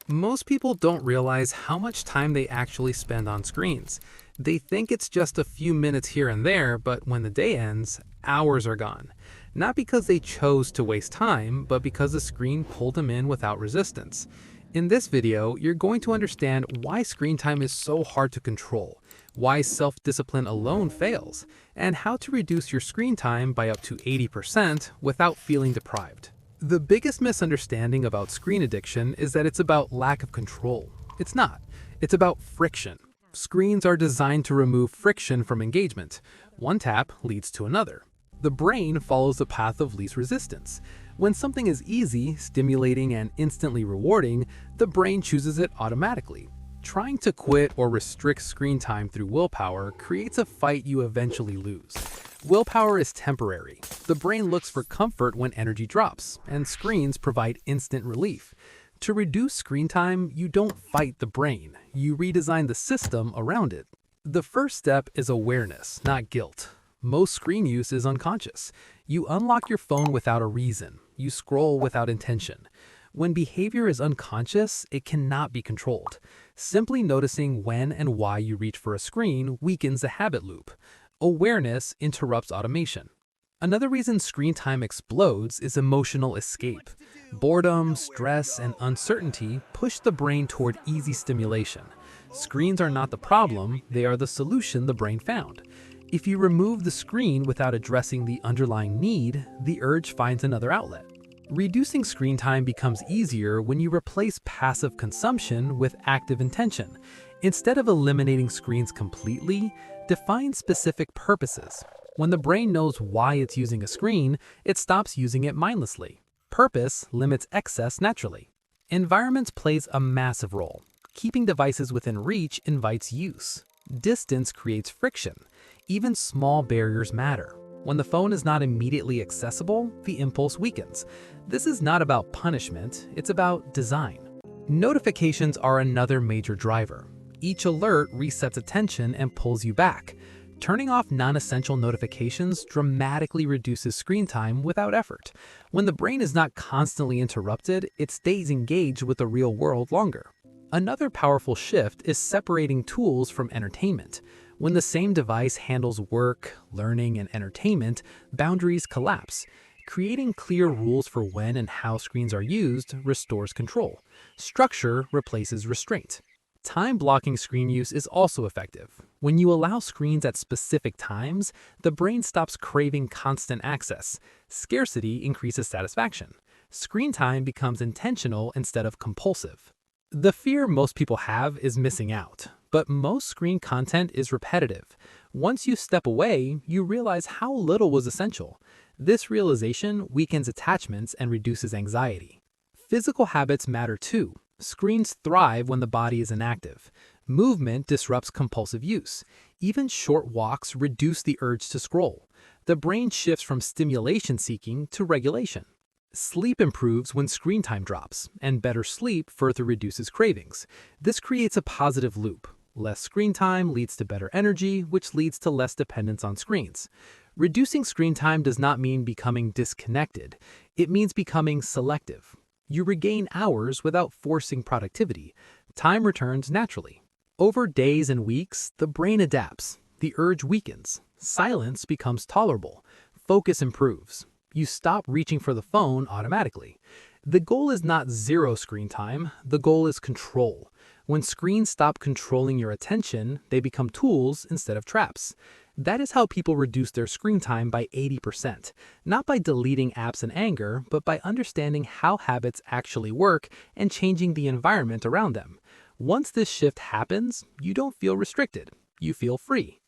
Most people don't realize how much time they actually spend on screens. They think it's just a few minutes here and there, but when the day ends, hours are gone. Not because they chose to waste time, but because the screen pulled them in without resistance. In this video, you're going to understand why screen time is so hard to control, why self-discipline alone fails, and how to reduce your screen time by up to 80% without feeling deprived. The biggest misunderstanding about screen addiction is that it's about lack of control. It's not. It's about friction. Screens are designed to remove friction from engagement. One tap leads to another. The brain follows the path of least resistance. When something is easy, stimulating, and instantly rewarding, the brain chooses it automatically. Trying to quit or restrict screen time through willpower creates a fight you eventually lose. Willpower is temporary. The brain looks for comfort when energy drops, and screens provide instant relief. To reduce screen time, you don't fight the brain. You redesign the system around it. The first step is awareness, not guilt. Most screen use is unconscious. You unlock your phone without a reason. You scroll without intention. When behavior is unconscious, it cannot be controlled. Simply noticing when and why you reach for a screen weakens the habit loop. Awareness interrupts automation. Another reason screen time explodes is emotional escape. Boredom, stress, and uncertainty push the brain toward easy stimulation. Screens are not the problem, they are the solution the brain found. If you remove the screen without addressing the underlying need, the urge finds another outlet. Reducing screen time becomes easier when you replace passive consumption with active intention. Instead of eliminating screens completely, define specific purposes. When the brain knows why it's using a screen, it stops using it mindlessly. Purpose limits excess naturally. Environment plays a massive role. Keeping devices within reach invites use. Distance creates friction. Even small barriers matter. When the phone is not immediately accessible, the impulse weakens. This is not about punishment, it's about design. Notifications are another major driver. Each alert resets attention and pulls you back. Turning off non-essential notifications dramatically reduces screen time without effort. When the brain is not constantly interrupted, it stays engaged with the real world longer. Another powerful shift is separating tools from entertainment. When the same device handles work, learning, and entertainment, boundaries collapse. Creating clear rules for when and how screens are used restores control. Structure replaces restraint. Time-blocking screen use is also effective. When you allow screens at specific times, the brain stops craving constant access. Scarcity increases satisfaction. Screen time becomes intentional instead of compulsive. The fear most people have is missing out, but most screen content is repetitive. Once you step away, you realize how little was essential. This realization weakens attachments and reduces anxiety. Physical habits matter too. Screens thrive when the body is inactive. Movement disrupts compulsive use. Even short walks reduce the urge to scroll. The brain shifts from stimulation seeking to regulation. Sleep improves when screen time drops, and better sleep further reduces cravings. This creates a positive loop. Less screen time leads to better energy, which leads to less dependence on screens. Reducing screen time does not mean becoming disconnected. It means becoming selective. You regain hours without forcing productivity. Time returns naturally. Over days and weeks, the brain adapts. The urge weakens. Silence becomes tolerable. Focus improves. You stop reaching for the phone automatically. The goal is not zero screen time. The goal is control. When screens stop controlling your attention, they become tools instead of traps. That is how people reduce their screen time by 80%, not by deleting apps in anger, but by understanding how habits actually work and changing the environment around them. Once this shift happens, you don't feel restricted, you feel free.